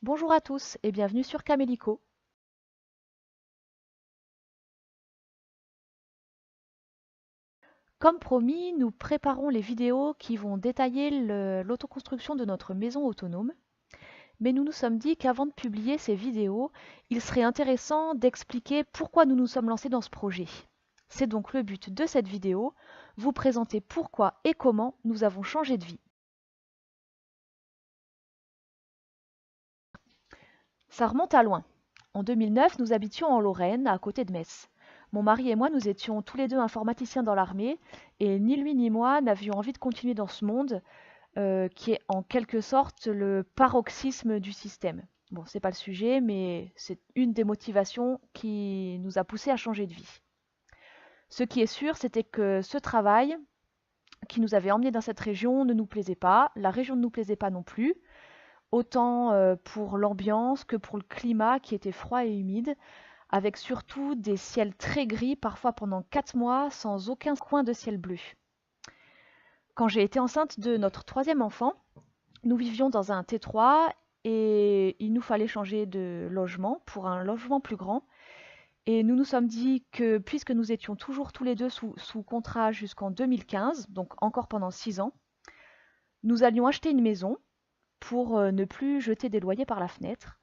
Bonjour à tous et bienvenue sur Camélico. Comme promis, nous préparons les vidéos qui vont détailler l'autoconstruction de notre maison autonome, mais nous nous sommes dit qu'avant de publier ces vidéos, il serait intéressant d'expliquer pourquoi nous nous sommes lancés dans ce projet. C'est donc le but de cette vidéo, vous présenter pourquoi et comment nous avons changé de vie. Ça remonte à loin. En 2009, nous habitions en Lorraine, à côté de Metz. Mon mari et moi, nous étions tous les deux informaticiens dans l'armée, et ni lui ni moi n'avions envie de continuer dans ce monde, qui est en quelque sorte le paroxysme du système. Bon, c'est pas le sujet, mais c'est une des motivations qui nous a poussés à changer de vie. Ce qui est sûr, c'était que ce travail qui nous avait emmenés dans cette région ne nous plaisait pas, la région ne nous plaisait pas non plus, autant pour l'ambiance que pour le climat qui était froid et humide, avec surtout des ciels très gris, parfois pendant 4 mois, sans aucun coin de ciel bleu. Quand j'ai été enceinte de notre troisième enfant, nous vivions dans un T3 et il nous fallait changer de logement pour un logement plus grand. Et nous nous sommes dit que puisque nous étions toujours tous les deux sous contrat jusqu'en 2015, donc encore pendant 6 ans, nous allions acheter une maison pour ne plus jeter des loyers par la fenêtre,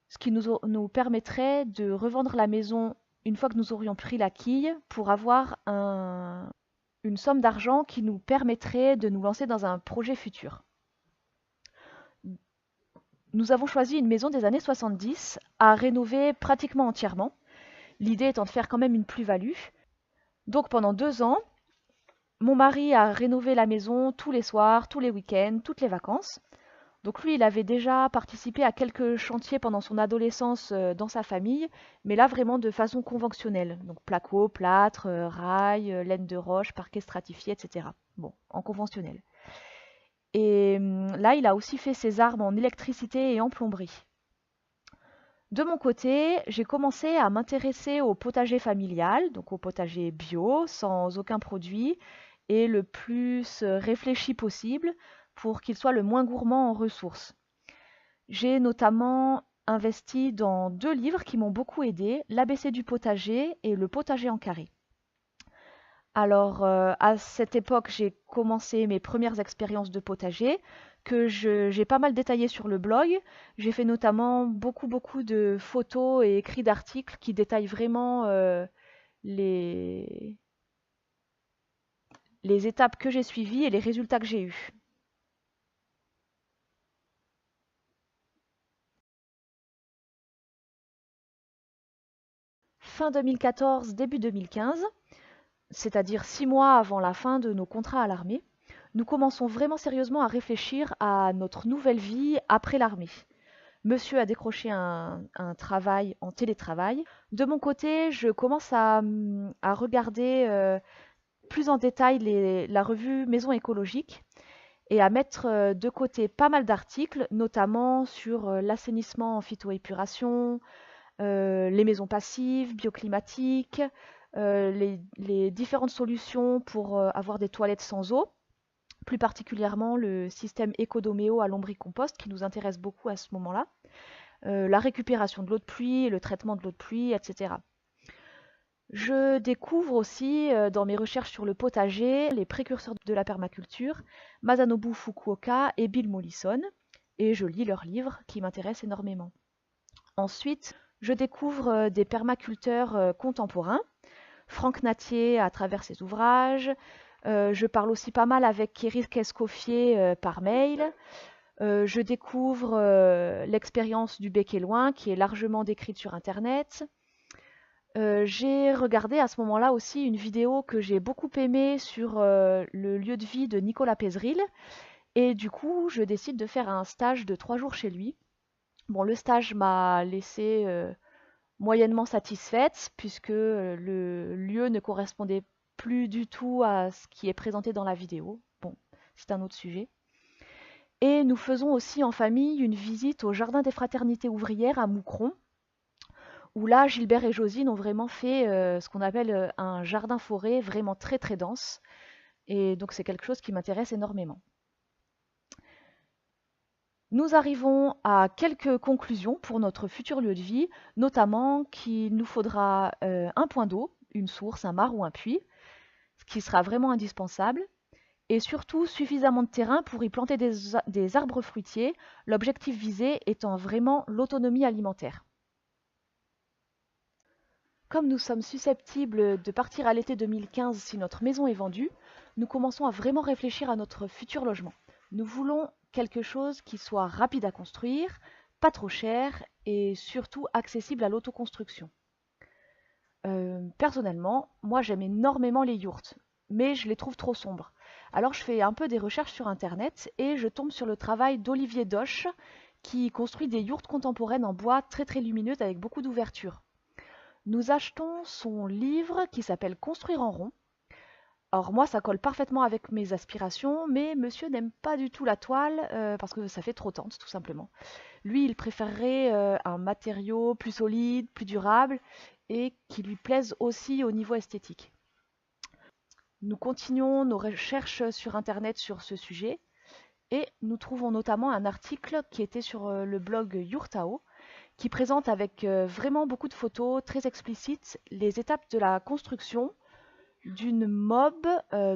ce qui nous permettrait de revendre la maison une fois que nous aurions pris la quille pour avoir une somme d'argent qui nous permettrait de nous lancer dans un projet futur. Nous avons choisi une maison des années 70 à rénover pratiquement entièrement, l'idée étant de faire quand même une plus-value. Donc pendant 2 ans, mon mari a rénové la maison tous les soirs, tous les week-ends, toutes les vacances. Donc lui, il avait déjà participé à quelques chantiers pendant son adolescence dans sa famille, mais là vraiment de façon conventionnelle. Donc placo, plâtre, rail, laine de roche, parquet stratifié, etc. Bon, en conventionnel. Et là, il a aussi fait ses armes en électricité et en plomberie. De mon côté, j'ai commencé à m'intéresser au potager familial, donc au potager bio, sans aucun produit, et le plus réfléchi possible pour qu'il soit le moins gourmand en ressources. J'ai notamment investi dans 2 livres qui m'ont beaucoup aidé, l'ABC du potager et le potager en carré. Alors, à cette époque, j'ai commencé mes premières expériences de potager que j'ai pas mal détaillé sur le blog. J'ai fait notamment beaucoup de photos et écrits d'articles qui détaillent vraiment les, les étapes que j'ai suivies et les résultats que j'ai eus. Fin 2014, début 2015, c'est-à-dire 6 mois avant la fin de nos contrats à l'armée, nous commençons vraiment sérieusement à réfléchir à notre nouvelle vie après l'armée. Monsieur a décroché un travail en télétravail. De mon côté, je commence à regarder plus en détail la revue Maison écologique et à mettre de côté pas mal d'articles, notamment sur l'assainissement en phytoépuration, les maisons passives, bioclimatiques, les différentes solutions pour avoir des toilettes sans eau, plus particulièrement le système Ecodoméo à lombricompost qui nous intéresse beaucoup à ce moment-là, la récupération de l'eau de pluie, le traitement de l'eau de pluie, etc. Je découvre aussi dans mes recherches sur le potager les précurseurs de la permaculture, Masanobu Fukuoka et Bill Mollison, et je lis leurs livres qui m'intéressent énormément. Ensuite, je découvre des permaculteurs contemporains, Franck Natier à travers ses ouvrages. Je parle aussi pas mal avec Eric Escoffier par mail. Je découvre l'expérience du bec et loin qui est largement décrite sur Internet. J'ai regardé à ce moment-là aussi une vidéo que j'ai beaucoup aimée sur le lieu de vie de Nicolas Pézeril. Et du coup, je décide de faire un stage de 3 jours chez lui. Bon, le stage m'a laissé moyennement satisfaite puisque le lieu ne correspondait plus du tout à ce qui est présenté dans la vidéo. Bon, c'est un autre sujet. Et nous faisons aussi en famille une visite au Jardin des Fraternités ouvrières à Moucron, où là, Gilbert et Josine ont vraiment fait ce qu'on appelle un jardin-forêt vraiment très dense. Et donc c'est quelque chose qui m'intéresse énormément. Nous arrivons à quelques conclusions pour notre futur lieu de vie, notamment qu'il nous faudra un point d'eau, une source, un mare ou un puits, ce qui sera vraiment indispensable, et surtout suffisamment de terrain pour y planter des arbres fruitiers, l'objectif visé étant vraiment l'autonomie alimentaire. Comme nous sommes susceptibles de partir à l'été 2015 si notre maison est vendue, nous commençons à vraiment réfléchir à notre futur logement. Nous voulons quelque chose qui soit rapide à construire, pas trop cher et surtout accessible à l'autoconstruction. Personnellement, moi j'aime énormément les yurts, mais je les trouve trop sombres. Alors je fais un peu des recherches sur internet et je tombe sur le travail d'Olivier Doche qui construit des yurts contemporaines en bois très très lumineuses avec beaucoup d'ouverture. Nous achetons son livre qui s'appelle Construire en rond. Alors moi, ça colle parfaitement avec mes aspirations, mais monsieur n'aime pas du tout la toile parce que ça fait trop tente, tout simplement. Lui, il préférerait un matériau plus solide, plus durable et qui lui plaise aussi au niveau esthétique. Nous continuons nos recherches sur Internet sur ce sujet et nous trouvons notamment un article qui était sur le blog Yurtao qui présente avec vraiment beaucoup de photos très explicites les étapes de la construction d'une mob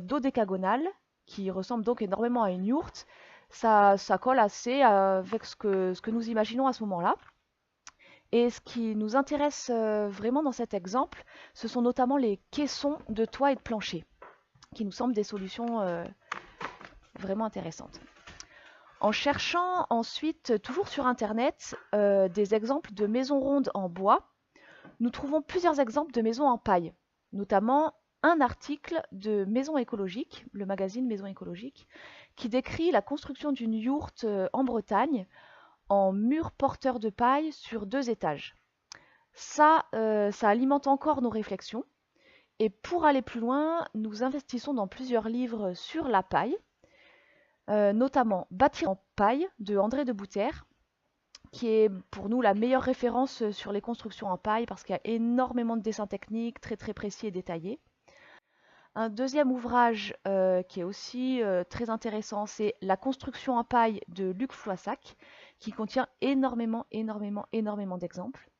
dodécagonale qui ressemble donc énormément à une yourte. Ça colle assez avec ce que nous imaginons à ce moment-là. Et ce qui nous intéresse vraiment dans cet exemple, ce sont notamment les caissons de toit et de plancher, qui nous semblent des solutions vraiment intéressantes. En cherchant ensuite, toujours sur Internet, des exemples de maisons rondes en bois, nous trouvons plusieurs exemples de maisons en paille, notamment un article de Maison écologique, le magazine Maison écologique, qui décrit la construction d'une yourte en Bretagne en mur porteur de paille sur 2 étages. Ça alimente encore nos réflexions. Et pour aller plus loin, nous investissons dans plusieurs livres sur la paille, notamment Bâtir en paille de André de Boutère, qui est pour nous la meilleure référence sur les constructions en paille parce qu'il y a énormément de dessins techniques très très précis et détaillés. Un deuxième ouvrage qui est aussi très intéressant, c'est La construction en paille de Luc Floissac, qui contient énormément d'exemples.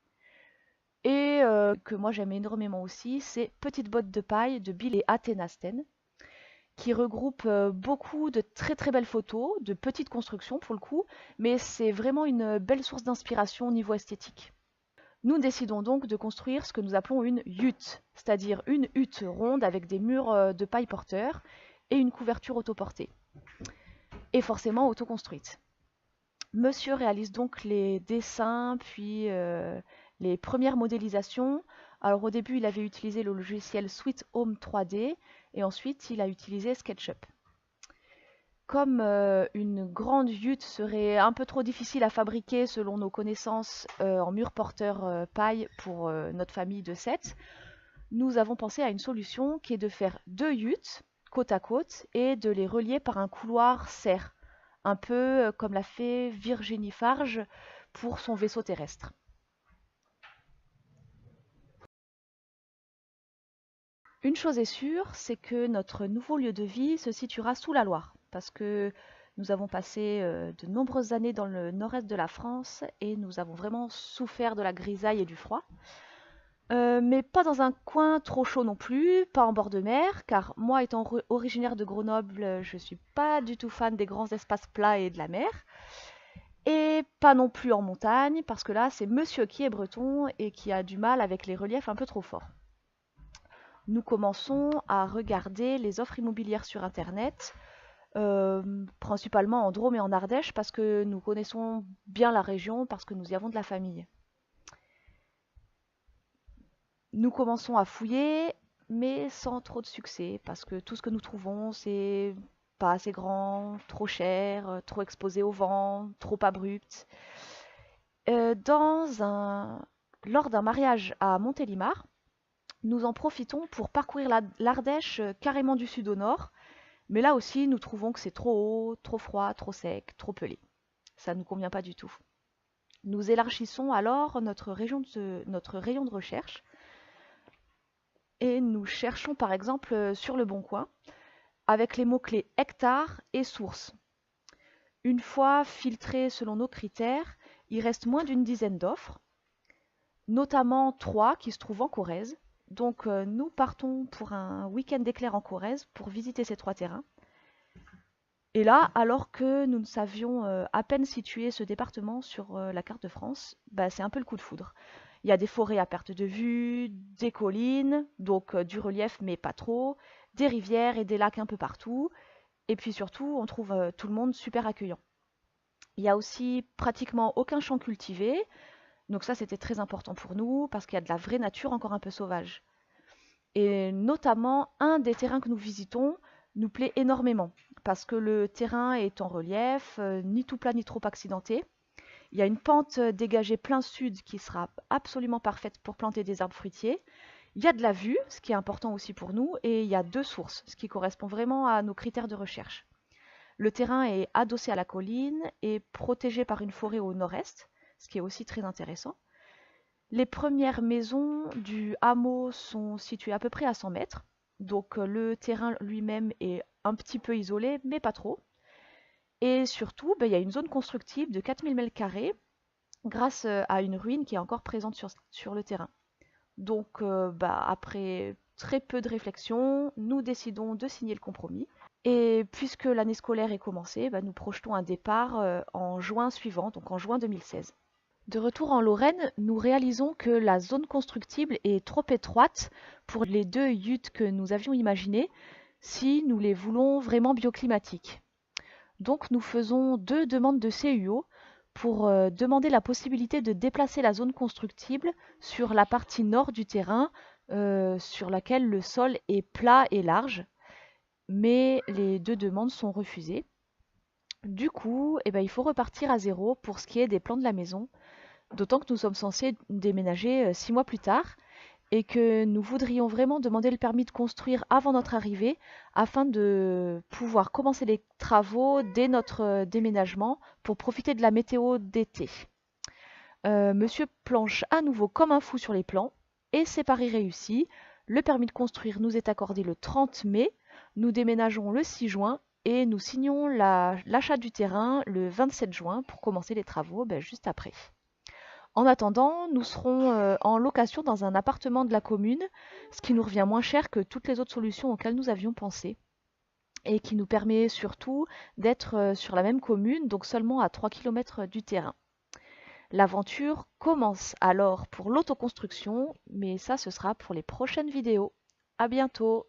Et que moi j'aime énormément aussi, c'est Petite botte de paille de Bill et Athénasten, qui regroupe beaucoup de très très belles photos, de petites constructions pour le coup, mais c'est vraiment une belle source d'inspiration au niveau esthétique. Nous décidons donc de construire ce que nous appelons une hutte, c'est-à-dire une hutte ronde avec des murs de paille porteur et une couverture autoportée, et forcément autoconstruite. Monsieur réalise donc les dessins, puis les premières modélisations. Alors au début, il avait utilisé le logiciel Sweet Home 3D et ensuite il a utilisé SketchUp. Comme une grande hutte serait un peu trop difficile à fabriquer selon nos connaissances en mur porteur paille pour notre famille de 7, nous avons pensé à une solution qui est de faire 2 huttes côte à côte et de les relier par un couloir serre, un peu comme l'a fait Virginie Farge pour son vaisseau terrestre. Une chose est sûre, c'est que notre nouveau lieu de vie se situera sous la Loire, parce que nous avons passé de nombreuses années dans le nord-est de la France et nous avons vraiment souffert de la grisaille et du froid. Mais pas dans un coin trop chaud non plus, pas en bord de mer, car moi étant originaire de Grenoble, je suis pas du tout fan des grands espaces plats et de la mer. Et pas non plus en montagne, parce que là c'est monsieur qui est breton et qui a du mal avec les reliefs un peu trop forts. Nous commençons à regarder les offres immobilières sur Internet, principalement en Drôme et en Ardèche, parce que nous connaissons bien la région, parce que nous y avons de la famille. Nous commençons à fouiller, mais sans trop de succès, parce que tout ce que nous trouvons, c'est pas assez grand, trop cher, trop exposé au vent, trop abrupt. Lors d'un mariage à Montélimar, nous en profitons pour parcourir l'Ardèche carrément du sud au nord, mais là aussi nous trouvons que c'est trop haut, trop froid, trop sec, trop pelé. Ça ne nous convient pas du tout. Nous élargissons alors notre rayon de recherche et nous cherchons par exemple sur Le Bon Coin avec les mots-clés hectare et source. Une fois filtrés selon nos critères, il reste moins d'une dizaine d'offres, notamment 3 qui se trouvent en Corrèze. Donc nous partons pour un week-end d'éclair en Corrèze pour visiter ces 3 terrains. Et là, alors que nous ne savions à peine situer ce département sur la carte de France, bah, c'est un peu le coup de foudre. Il y a des forêts à perte de vue, des collines, donc du relief mais pas trop, des rivières et des lacs un peu partout. Et puis surtout, on trouve tout le monde super accueillant. Il y a aussi pratiquement aucun champ cultivé, donc ça c'était très important pour nous parce qu'il y a de la vraie nature encore un peu sauvage. Et notamment, un des terrains que nous visitons nous plaît énormément parce que le terrain est en relief, ni tout plat ni trop accidenté. Il y a une pente dégagée plein sud qui sera absolument parfaite pour planter des arbres fruitiers. Il y a de la vue, ce qui est important aussi pour nous, et il y a 2 sources, ce qui correspond vraiment à nos critères de recherche. Le terrain est adossé à la colline et protégé par une forêt au nord-est, ce qui est aussi très intéressant. Les premières maisons du hameau sont situées à peu près à 100 mètres, donc le terrain lui-même est un petit peu isolé, mais pas trop. Et surtout, il y a une zone constructible de 4000 m² grâce à une ruine qui est encore présente sur le terrain. Donc, après très peu de réflexion, nous décidons de signer le compromis. Et puisque l'année scolaire est commencée, nous projetons un départ en juin suivant, donc en juin 2016. De retour en Lorraine, nous réalisons que la zone constructible est trop étroite pour les 2 huttes que nous avions imaginées si nous les voulons vraiment bioclimatiques. Donc nous faisons 2 demandes de CUO pour demander la possibilité de déplacer la zone constructible sur la partie nord du terrain sur laquelle le sol est plat et large, mais les 2 demandes sont refusées. Du coup, il faut repartir à zéro pour ce qui est des plans de la maison, d'autant que nous sommes censés déménager 6 mois plus tard et que nous voudrions vraiment demander le permis de construire avant notre arrivée afin de pouvoir commencer les travaux dès notre déménagement pour profiter de la météo d'été. Monsieur planche à nouveau comme un fou sur les plans et c'est pari réussi. Le permis de construire nous est accordé le 30 mai, nous déménageons le 6 juin et nous signons l'achat du terrain le 27 juin pour commencer les travaux juste après. En attendant, nous serons en location dans un appartement de la commune, ce qui nous revient moins cher que toutes les autres solutions auxquelles nous avions pensé et qui nous permet surtout d'être sur la même commune, donc seulement à 3 km du terrain. L'aventure commence alors pour l'autoconstruction, mais ça ce sera pour les prochaines vidéos. À bientôt!